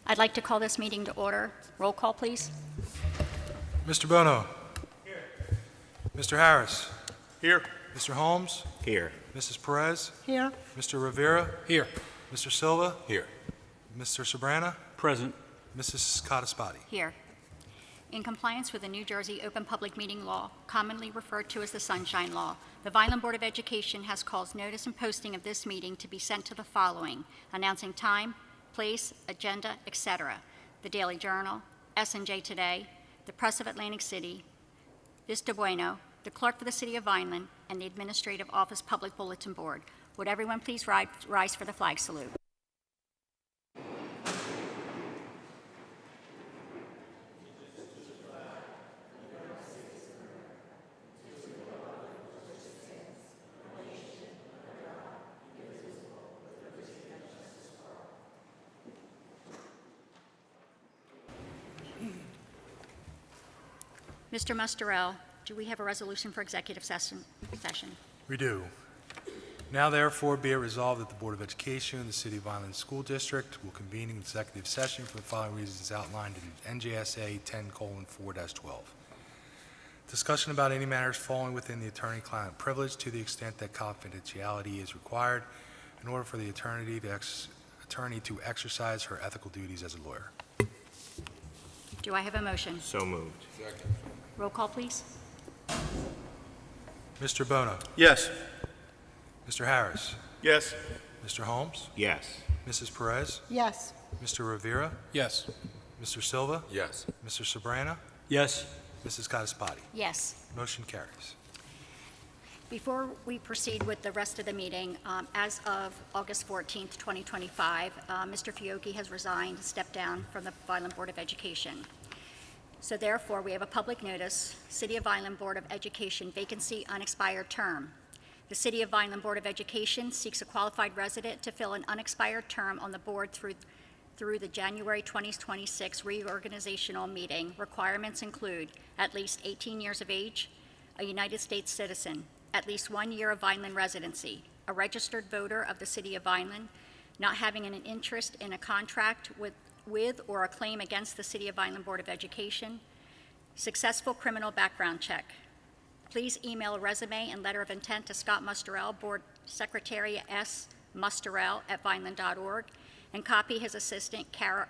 I'd like to call this meeting to order. Roll call, please. Mr. Bono. Here. Mr. Harris. Here. Mr. Holmes. Here. Mrs. Perez. Here. Mr. Rivera. Here. Mr. Silva. Here. Mr. Sobrana. Present. Mrs. Codispati. Here. In compliance with the New Jersey Open Public Meeting Law, commonly referred to as the Sunshine Law, the Vineland Board of Education has caused notice and posting of this meeting to be sent to the following, announcing time, place, agenda, etc. The Daily Journal, S&J Today, the Press of Atlantic City, Vista Bueno, the Clerk for the City of Vineland, and the Administrative Office Public Bulletin Board. Would everyone please rise for the flag salute? Mr. Mustarell, do we have a resolution for executive session? We do. Now therefore be it resolved that the Board of Education of the City of Vineland School District will convene an executive session for the following reasons outlined in NJSA 10:4-12. Discussion about any matters falling within the attorney-client privilege to the extent that confidentiality is required in order for the attorney to exercise her ethical duties as a lawyer. Do I have a motion? So moved. Second. Roll call, please. Mr. Bono. Yes. Mr. Harris. Yes. Mr. Holmes. Yes. Mrs. Perez. Yes. Mr. Rivera. Yes. Mr. Silva. Yes. Mr. Sobrana. Yes. Mrs. Codispati. Yes. Motion carries. Before we proceed with the rest of the meeting, as of August 14th, 2025, Mr. Fiocchi has resigned, stepped down from the Vineland Board of Education. So therefore, we have a public notice, City of Vineland Board of Education vacancy unexpired term. The City of Vineland Board of Education seeks a qualified resident to fill an unexpired term on the board through the January 2026 reorganizational meeting. Requirements include at least 18 years of age, a United States citizen, at least 1 year of Vineland residency, a registered voter of the City of Vineland, not having an interest in a contract with or a claim against the City of Vineland Board of Education, successful criminal background check. Please email a resume and letter of intent to Scott Mustarell, Board Secretary smustarell@vineland.org, and copy his assistant, Kara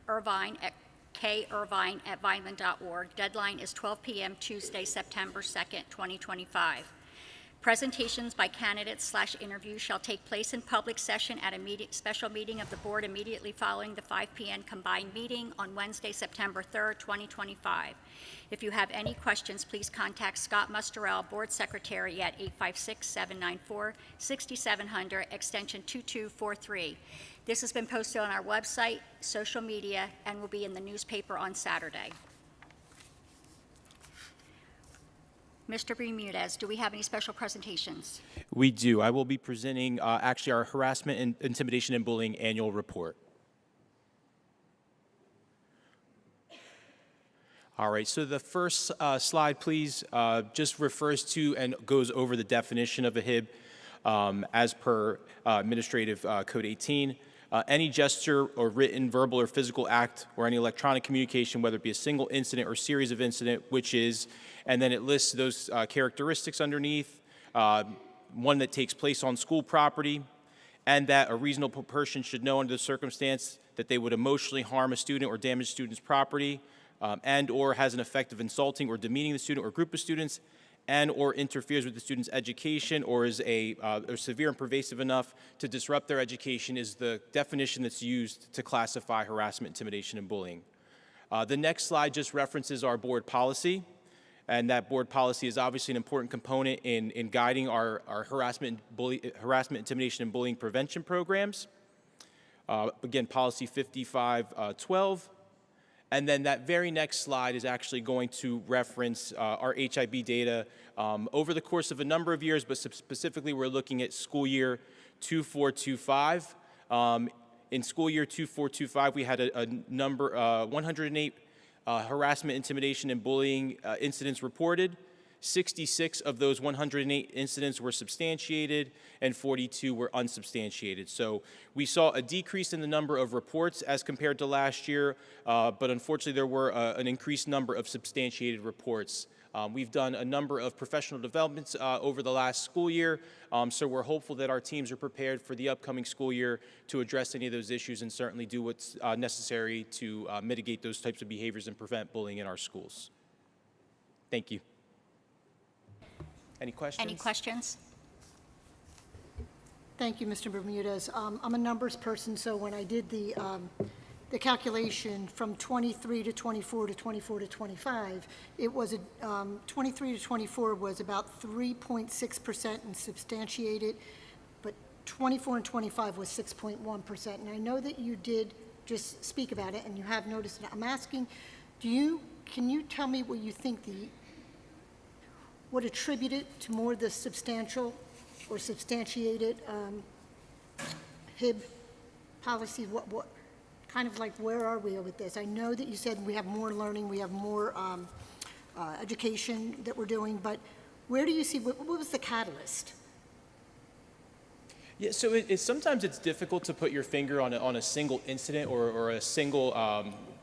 Irvine, at kirvine@vineland.org. Deadline is 12 p.m. Tuesday, September 2nd, 2025. Presentations by candidates/interviews shall take place in public session at a special meeting of the board immediately following the 5 p.m. combined meeting on Wednesday, September 3rd, 2025. If you have any questions, please contact Scott Mustarell, Board Secretary, at 856-794-6700, extension 2243. This has been posted on our website, social media, and will be in the newspaper on Saturday. Mr. Bermudez, do we have any special presentations? We do. I will be presenting actually our harassment and intimidation and bullying annual report. All right, so the first slide, please, just refers to and goes over the definition of a HIB as per Administrative Code 18. Any gesture or written, verbal, or physical act or any electronic communication, whether it be a single incident or series of incident, which is, and then it lists those characteristics underneath, one that takes place on school property, and that a reasonable person should know under the circumstance that they would emotionally harm a student or damage a student's property, and or has an effect of insulting or demeaning the student or group of students, and or interferes with the student's education or is or severe and pervasive enough to disrupt their education is the definition that's used to classify harassment, intimidation, and bullying. The next slide just references our board policy, and that board policy is obviously an important component in guiding our harassment, intimidation, and bullying prevention programs. Again, policy 5512. And then that very next slide is actually going to reference our HIB data over the course of a number of years, but specifically we're looking at school year 2425. In school year 2425, we had a number, 108 harassment, intimidation, and bullying incidents reported. 66 of those 108 incidents were substantiated, and 42 were unsubstantiated. So we saw a decrease in the number of reports as compared to last year, but unfortunately there were an increased number of substantiated reports. We've done a number of professional developments over the last school year, so we're hopeful that our teams are prepared for the upcoming school year to address any of those issues and certainly do what's necessary to mitigate those types of behaviors and prevent bullying in our schools. Thank you. Any questions? Any questions? Thank you, Mr. Bermudez. I'm a numbers person, so when I did the calculation from 23 to 24 to 24 to 25, it was 23 to 24 was about 3.6% and substantiated, but 24 and 25 was 6.1%. And I know that you did just speak about it, and you have noticed it. I'm asking, can you tell me what you think what attributed to more the substantial or substantiated HIB policies? What kind of like, where are we with this? I know that you said we have more learning, we have more education that we're doing, but where do you see, what was the catalyst? Yeah, so sometimes it's difficult to put your finger on a single incident or a single,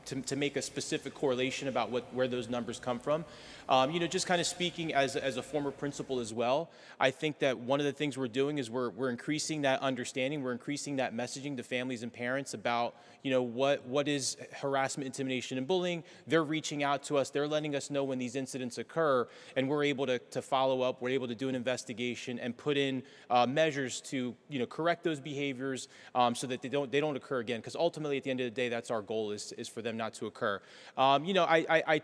to make a specific correlation about where those numbers come from. Just kind of speaking as a former principal as well, I think that one of the things we're doing is we're increasing that understanding, we're increasing that messaging to families and parents about, what is harassment, intimidation, and bullying. They're reaching out to us, they're letting us know when these incidents occur, and we're able to follow up, we're able to do an investigation and put in measures to, correct those behaviors so that they don't occur again, because ultimately at the end of the day, that's our goal is for them not to occur. I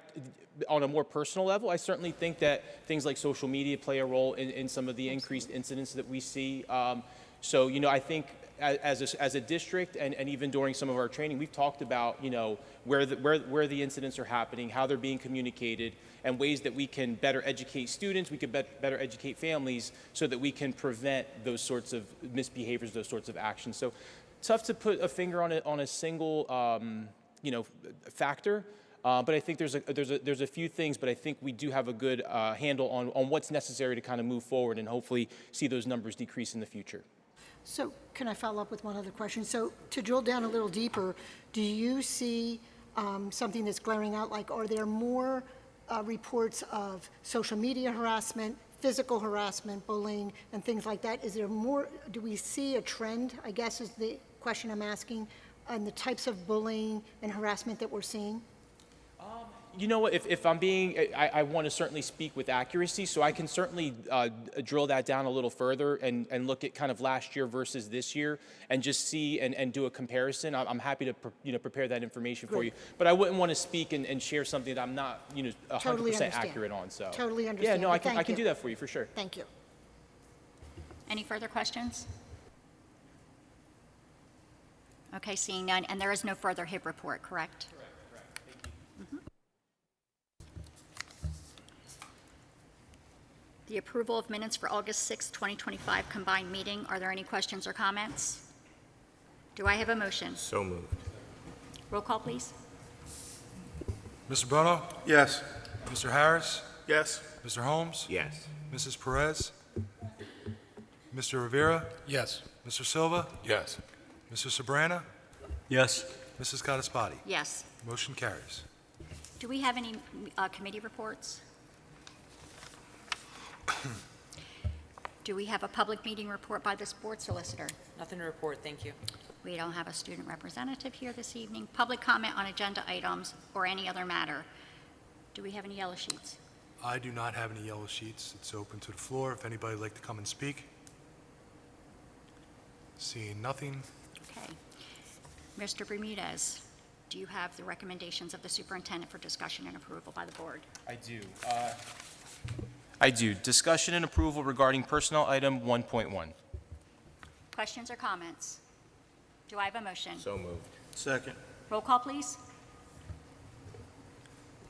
on a more personal level, I certainly think that things like social media play a role in some of the increased incidents that we see. So, I think as a district and even during some of our training, we've talked about, where the incidents are happening, how they're being communicated, and ways that we can better educate students, we can better educate families so that we can prevent those sorts of misbehaviors, those sorts of actions. So tough to put a finger on a single, factor. But I think there's a few things, but I think we do have a good handle on what's necessary to kind of move forward and hopefully see those numbers decrease in the future. So can I follow up with one other question? So to drill down a little deeper, do you see something that's glaring out? Like, are there more reports of social media harassment, physical harassment, bullying, and things like that? Is there more? Do we see a trend, I guess is the question I'm asking, on the types of bullying and harassment that we're seeing? You know what, if I'm being, I want to certainly speak with accuracy, so I can certainly drill that down a little further and look at kind of last year versus this year and just see and do a comparison. I'm happy to prepare that information for you, but I wouldn't want to speak and share something that I'm not 100% accurate on. So totally understand. Yeah, no, I can do that for you for sure. Thank you. Any further questions? Okay, seeing none, and there is no further HIB report, correct? Correct. Thank you. The approval of minutes for August 6, 2025 combined meeting. Are there any questions or comments? Do I have a motion? So moved. Roll call, please. Mr. Bono? Yes. Mr. Harris? Yes. Mr. Holmes? Yes. Mrs. Perez? Mr. Rivera? Yes. Mr. Silva? Yes. Mr. Sabrana? Yes. Mrs. Cadaspati? Yes. Motion carries. Do we have any committee reports? Do we have a public meeting report by the sports solicitor? Nothing to report, thank you. We don't have a student representative here this evening. Public comment on agenda items or any other matter. Do we have any yellow sheets? I do not have any yellow sheets. It's open to the floor. If anybody would like to come and speak. Seeing nothing. Okay. Mr. Bermudez, do you have the recommendations of the superintendent for discussion and approval by the board? I do. Discussion and approval regarding personnel item 1.1. Questions or comments? Do I have a motion? So moved. Second. Roll call, please.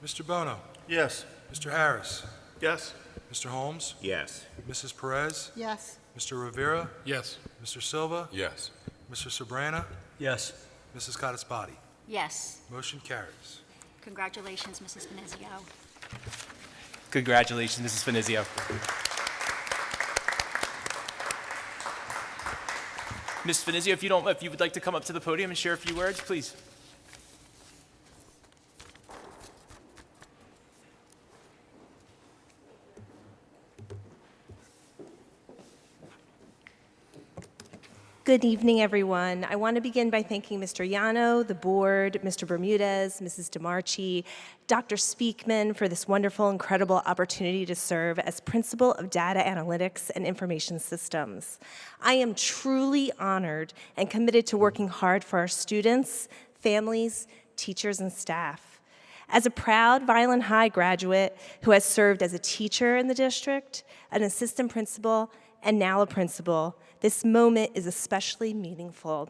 Mr. Bono? Yes. Mr. Harris? Yes. Mr. Holmes? Yes. Mrs. Perez? Yes. Mr. Rivera? Yes. Mr. Silva? Yes. Mr. Sabrana? Yes. Mrs. Yes. Motion carries. Congratulations, Mrs. Venezio. Congratulations, Mrs. Finizio. Ms. Finizio, if you would like to come up to the podium and share a few words, please. Good evening, everyone. I want to begin by thanking Mr. Yano, the board, Mr. Bermudez, Mrs. DeMarchi, Dr. Speakman for this wonderful, incredible opportunity to serve as Principal of Data Analytics and Information Systems. I am truly honored and committed to working hard for our students, families, teachers, and staff. As a proud Vineland High graduate who has served as a teacher in the district, an assistant principal, and now a principal, this moment is especially meaningful.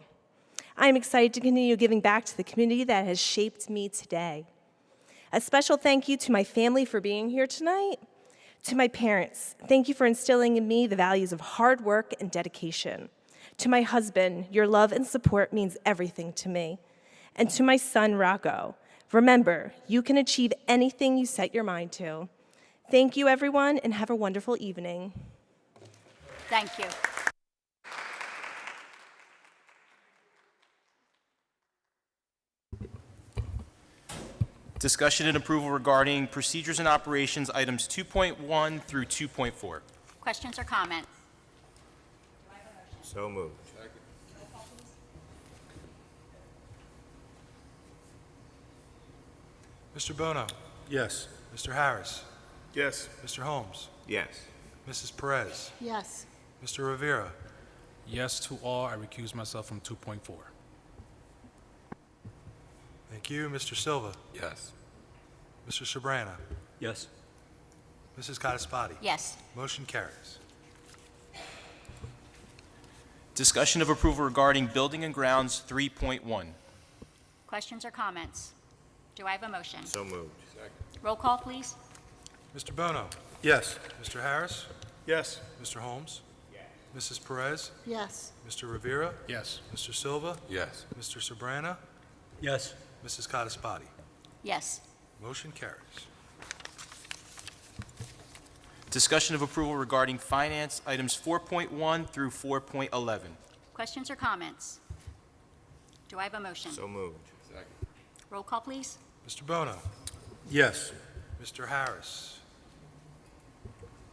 I am excited to continue giving back to the community that has shaped me today. A special thank you to my family for being here tonight. To my parents, thank you for instilling in me the values of hard work and dedication. To my husband, your love and support means everything to me. And to my son, Rocco, remember, you can achieve anything you set your mind to. Thank you, everyone, and have a wonderful evening. Thank you. Discussion and approval regarding procedures and operations, items 2.1 through 2.4. Questions or comments? So moved. Mr. Bono? Yes. Mr. Harris? Yes. Mr. Holmes? Yes. Mrs. Perez? Yes. Mr. Rivera? Yes to all. I recuse myself from 2.4. Thank you. Mr. Silva? Yes. Mr. Sabrana? Yes. Mrs. Codispoti? Yes. Motion carries. Discussion of approval regarding building and grounds 3.1. Questions or comments? Do I have a motion? So moved. Roll call, please. Mr. Bono? Yes. Mr. Harris? Yes. Mr. Holmes? Mrs. Perez? Yes. Mr. Rivera? Yes. Mr. Silva? Yes. Mr. Sabrana? Yes. Mrs. Codispoti? Yes. Motion carries. Discussion of approval regarding finance, items 4.1 through 4.11. Questions or comments? Do I have a motion? So moved. Roll call, please. Mr. Bono? Yes. Mr. Harris?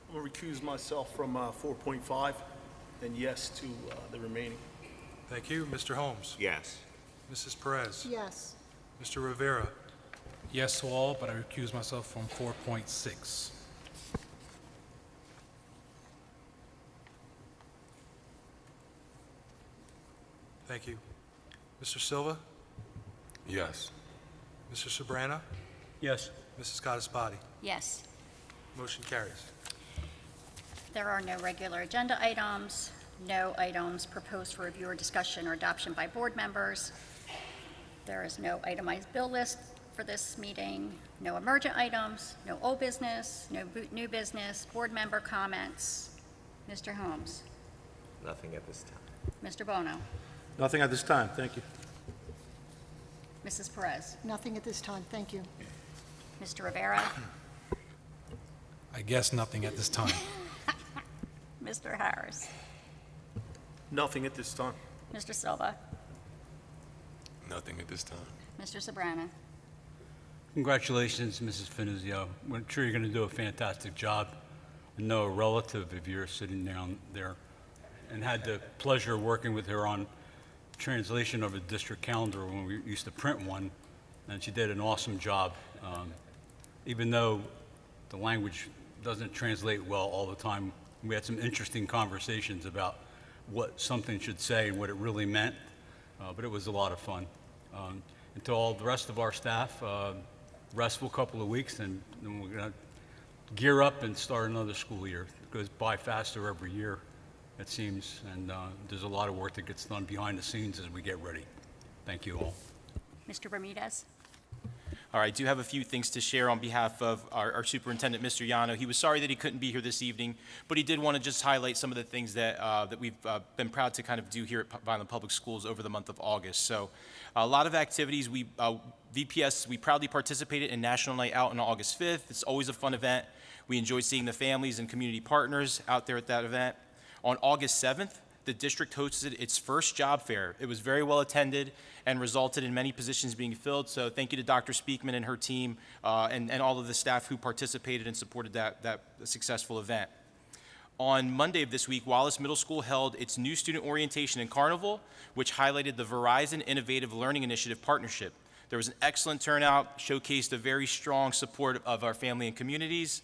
I'm going to recuse myself from 4.5 and yes to the remaining. Thank you. Mr. Holmes? Yes. Mrs. Perez? Yes. Mr. Rivera? Yes to all, but I recuse myself from 4.6. Thank you. Mr. Silva? Yes. Mr. Sabrana? Yes. Mrs. Codispoti? Yes. Motion carries. There are no regular agenda items, no items proposed for review or discussion or adoption by board members. There is no itemized bill list for this meeting, no emergent items, no old business, no new business, board member comments. Mr. Holmes? Nothing at this time. Mr. Bono? Nothing at this time. Thank you. Mrs. Perez? Nothing at this time. Thank you. Mr. Rivera? I guess nothing at this time. Mr. Harris? Nothing at this time. Mr. Silva? Nothing at this time. Mr. Sabrana? Congratulations, Mrs. Finizio. I'm sure you're going to do a fantastic job. I know a relative of yours sitting down there and had the pleasure of working with her on translation of a district calendar when we used to print one, and she did an awesome job. Even though the language doesn't translate well all the time, we had some interesting conversations about what something should say and what it really meant, but it was a lot of fun. And to all the rest of our staff, restful couple of weeks, and then we're going to gear up and start another school year. It goes by faster every year, it seems, and there's a lot of work that gets done behind the scenes as we get ready. Thank you all. Mr. Bermudez? All right, I do have a few things to share on behalf of our superintendent, Mr. Yano. He was sorry that he couldn't be here this evening, but he did want to just highlight some of the things that, that we've been proud to kind of do here at Vineland Public Schools over the month of August. So a lot of activities. VPS, we proudly participated in National Night Out on August 5th. It's always a fun event. We enjoy seeing the families and community partners out there at that event. On August 7th, the district hosted its first job fair. It was very well attended and resulted in many positions being filled. So thank you to Dr. Speakman and her team and all of the staff who participated and supported that successful event. On Monday of this week, Wallace Middle School held its new student orientation and carnival, which highlighted the Verizon Innovative Learning Initiative partnership. There was an excellent turnout, showcased a very strong support of our family and communities.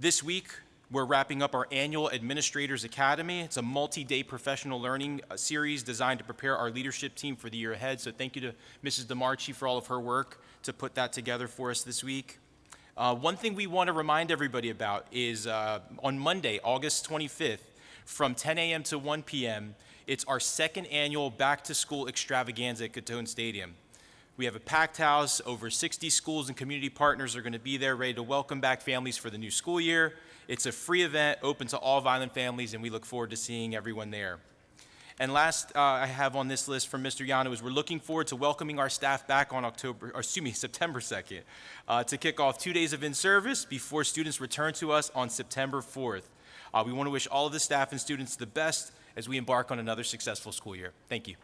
This week, we're wrapping up our annual Administrators Academy. It's a multi-day professional learning series designed to prepare our leadership team for the year ahead. So thank you to Mrs. DeMarchi for all of her work to put that together for us this week. One thing we want to remind everybody about is on Monday, August 25th, from 10 a.m. to 1 p.m., it's our second annual back-to-school extravaganza at Catone Stadium. We have a packed house. Over 60 schools and community partners are going to be there ready to welcome back families for the new school year. It's a free event open to all Vineland families, and we look forward to seeing everyone there. And last I have on this list from Mr. Yano is we're looking forward to welcoming our staff back on September 2nd to kick off 2 days of in-service before students return to us on September 4th. We want to wish all of the staff and students the best as we embark on another successful school year. Thank you.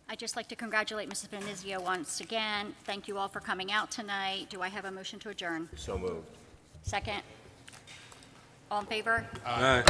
I'd just like to congratulate Mrs. Venizio once again. Thank you all for coming out tonight. Do I have a motion to adjourn? So moved. Second? All in favor? Aye.